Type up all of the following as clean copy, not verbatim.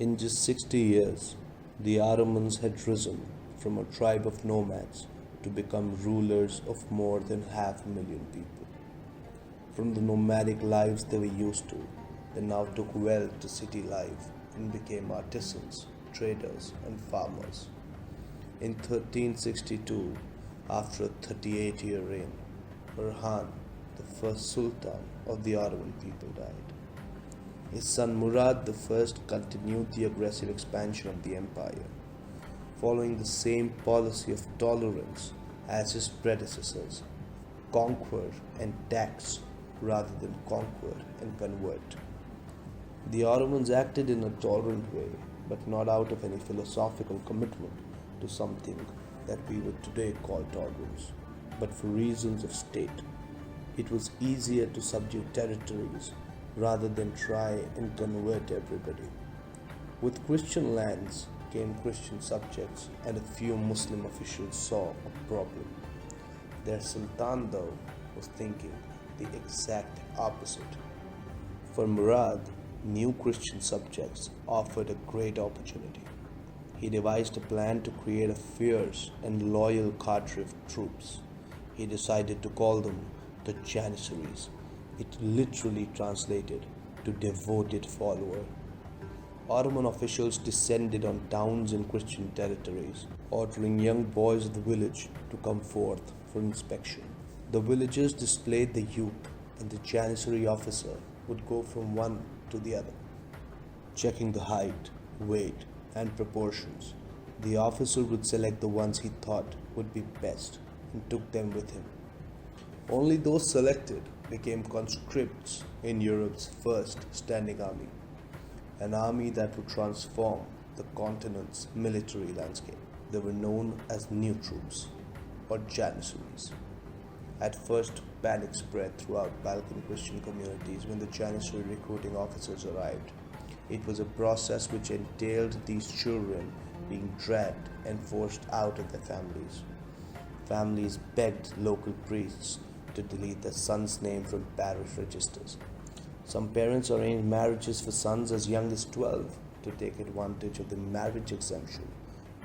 In just 60 years, the Ottomans had risen from a tribe of nomads to become rulers of more than 500,000 people. From the nomadic lives they were used to, they now took wealth to city life and became artisans, traders, and farmers. In 1362, after a 38-year reign, Orhan, the first sultan of the Ottoman people, died. His son Murad I continued the aggressive expansion of the empire, following the same policy of tolerance as his predecessors: conquer and tax rather than conquer and convert. The Ottomans acted in a tolerant way, but not out of any philosophical commitment to something that we would today call tolerance, but for reasons of state. It was easier to subdue territories rather than try and convert everybody. With Christian lands came Christian subjects, and a few Muslim officials saw a problem. Their sultan, though, was thinking the exact opposite. For Murad, new Christian subjects offered a great opportunity. He devised a plan to create a fierce and loyal cadre of troops. He decided to call them the Janissaries. It literally translated to devoted follower. Ottoman officials descended on towns in Christian territories, ordering young boys of the village to come forth for inspection. The villagers displayed the youth, and the Janissary officer would go from one to the other, checking the height, weight, and proportions. The officer would select the ones he thought would be best and took them with him. Only those selected became conscripts in Europe's first standing army, an army that would transform the continent's military landscape. They were known as new troops, or Janissaries. At first, panic spread throughout Balkan Christian communities when the Janissary recruiting officers arrived. It was a process which entailed these children being dragged and forced out of their families. Families begged local priests to delete their son's name from parish registers. Some parents arranged marriages for sons as young as 12 to take advantage of the marriage exemption,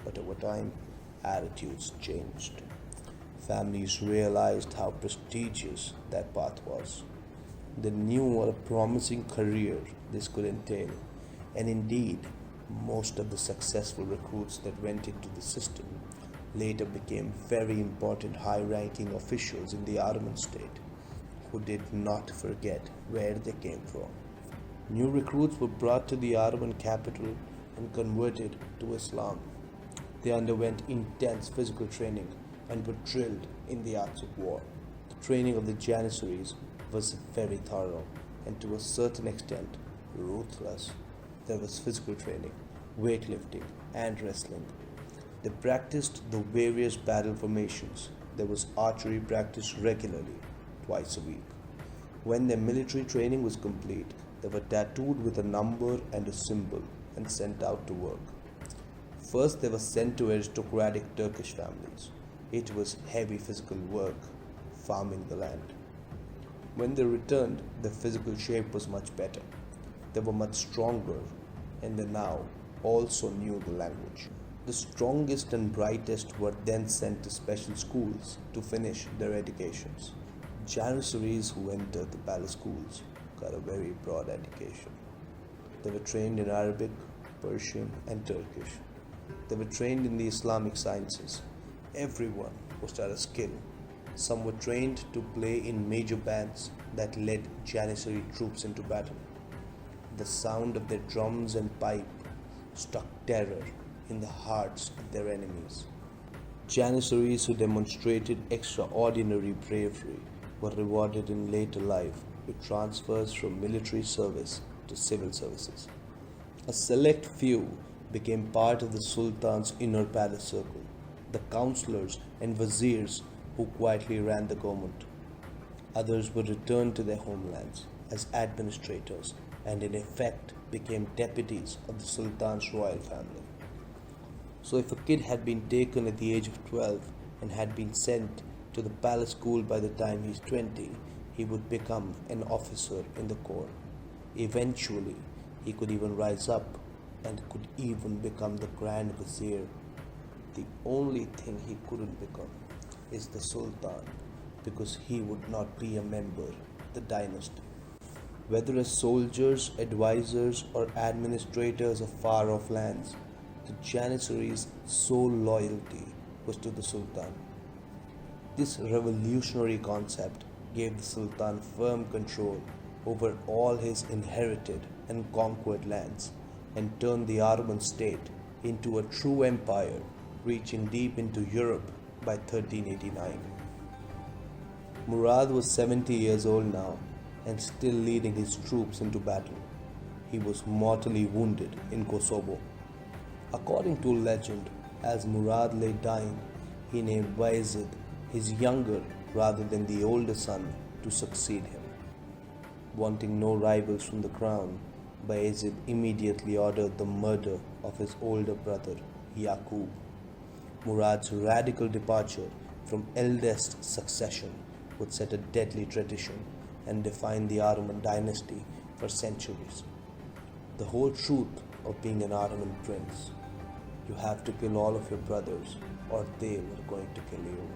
but over time, attitudes changed. Families realized how prestigious that path was. They knew what a promising career this could entail, and indeed, most of the successful recruits that went into the system later became very important high-ranking officials in the Ottoman state, who did not forget where they came from. New recruits were brought to the Ottoman capital and converted to Islam. They underwent intense physical training and were drilled in the arts of war. The training of the Janissaries was very thorough and to a certain extent ruthless. There was physical training, weightlifting, and wrestling. They practiced the various battle formations. There was archery practice regularly, twice a week. When their military training was complete, they were tattooed with a number and a symbol and sent out to work. First, they were sent to aristocratic Turkish families. It was heavy physical work, farming the land. When they returned, their physical shape was much better. They were much stronger, and they now also knew the language. The strongest and brightest were then sent to special schools to finish their educations. Janissaries who entered the palace schools got a very broad education. They were trained in Arabic, Persian, and Turkish. They were trained in the Islamic sciences. Everyone was taught a skill. Some were trained to play in major bands that led Janissary troops into battle. The sound of their drums and pipe struck terror in the hearts of their enemies. Janissaries who demonstrated extraordinary bravery were rewarded in later life with transfers from military service to civil services. A select few became part of the Sultan's inner palace circle, the councillors and viziers who quietly ran the government. Others were returned to their homelands as administrators and in effect became deputies of the Sultan's royal family. So if a kid had been taken at the age of 12 and had been sent to the palace school by the time he's 20, he would become an officer in the court. Eventually, he could even rise up and could even become the Grand Vizier. The only thing he couldn't become is the Sultan because he would not be a member of the dynasty. Whether as soldiers, advisors, or administrators of far off lands, the Janissaries' sole loyalty was to the Sultan. This revolutionary concept gave the Sultan firm control over all his inherited and conquered lands and turned the Ottoman state into a true empire reaching deep into Europe by 1389. Murad was 70 years old now and still leading his troops into battle. He was mortally wounded in Kosovo. According to legend, as Murad lay dying, he named Bayezid, his younger rather than the older son, to succeed him. Wanting no rivals from the crown, Bayezid immediately ordered the murder of his older brother, Yaqub. Murad's radical departure from eldest succession would set a deadly tradition and define the Ottoman dynasty for centuries. The whole truth of being an Ottoman prince: you have to kill all of your brothers or they were going to kill you.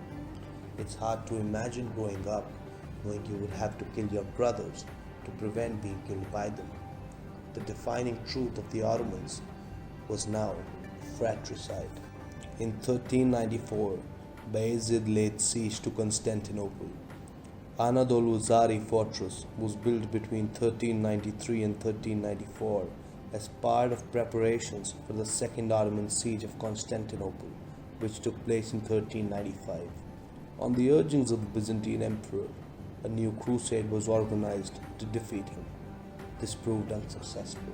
It's hard to imagine growing up knowing you would have to kill your brothers to prevent being killed by them. The defining truth of the Ottomans was now fratricide. In 1394, Bayezid laid siege to Constantinople. Anadolu Zari fortress was built between 1393 and 1394 as part of preparations for the Second Ottoman siege of Constantinople, which took place in 1395. On the urgings of the Byzantine emperor, a new crusade was organized to defeat him. This proved unsuccessful.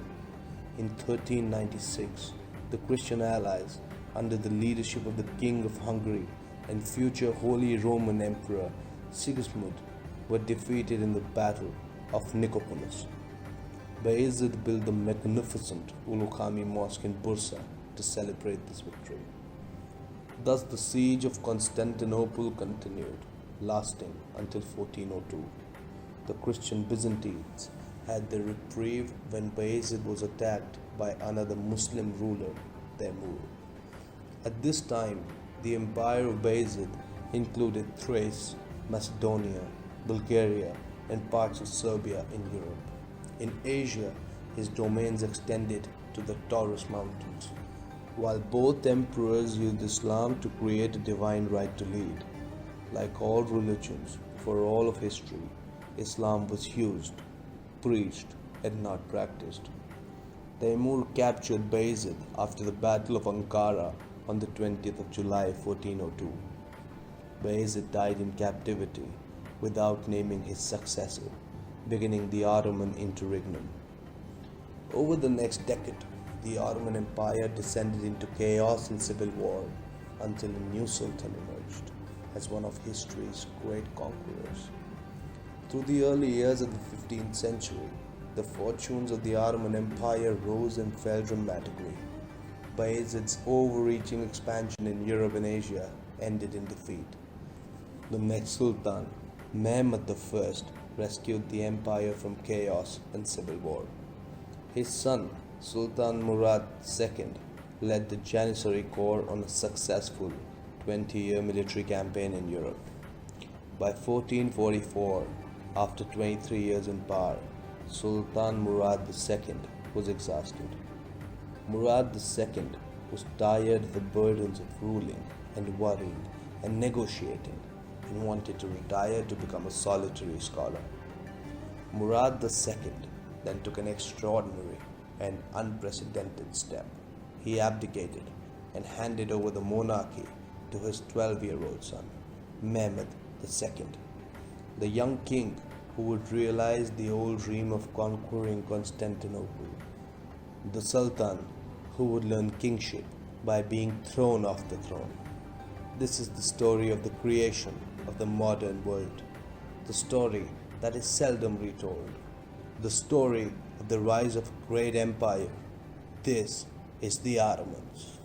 In 1396, the Christian allies, under the leadership of the King of Hungary and future Holy Roman Emperor Sigismund, were defeated in the Battle of Nicopolis. Bayezid built the magnificent Ulu Mosque in Bursa to celebrate this victory. Thus the siege of Constantinople continued, lasting until 1402. The Christian Byzantines had their reprieve when Bayezid was attacked by another Muslim ruler, Temur. At this time, the empire of Bayezid included Thrace, Macedonia, Bulgaria, and parts of Serbia in Europe. In Asia, his domains extended to the Taurus Mountains. While both emperors used Islam to create a divine right to lead, like all religions for all of history, Islam was used, preached, and not practiced. Temur captured Bayezid after the Battle of Ankara on the 20th of July 1402. Bayezid died in captivity without naming his successor, beginning the Ottoman interregnum. Over the next decade, the Ottoman Empire descended into chaos and civil war until a new sultan emerged as one of history's great conquerors. Through the early years of the 15th century, the fortunes of the Ottoman Empire rose and fell dramatically. Bayezid's overreaching expansion in Europe and Asia ended in defeat. The next sultan, Mehmed I, rescued the empire from chaos and civil war. His son, Sultan Murad II, led the Janissary Corps on a successful 20-year military campaign in Europe. By 1444, after 23 years in power, Sultan Murad II was exhausted. Murad II was tired of the burdens of ruling and worrying and negotiating and wanted to retire to become a solitary scholar. Murad II then took an extraordinary and unprecedented step. He abdicated and handed over the monarchy to his 12-year-old son, Mehmed II, the young king who would realize the old dream of conquering Constantinople, the sultan who would learn kingship by being thrown off the throne. This is the story of the creation of the modern world, the story that is seldom retold, the story of the rise of a great empire. This is the Ottomans.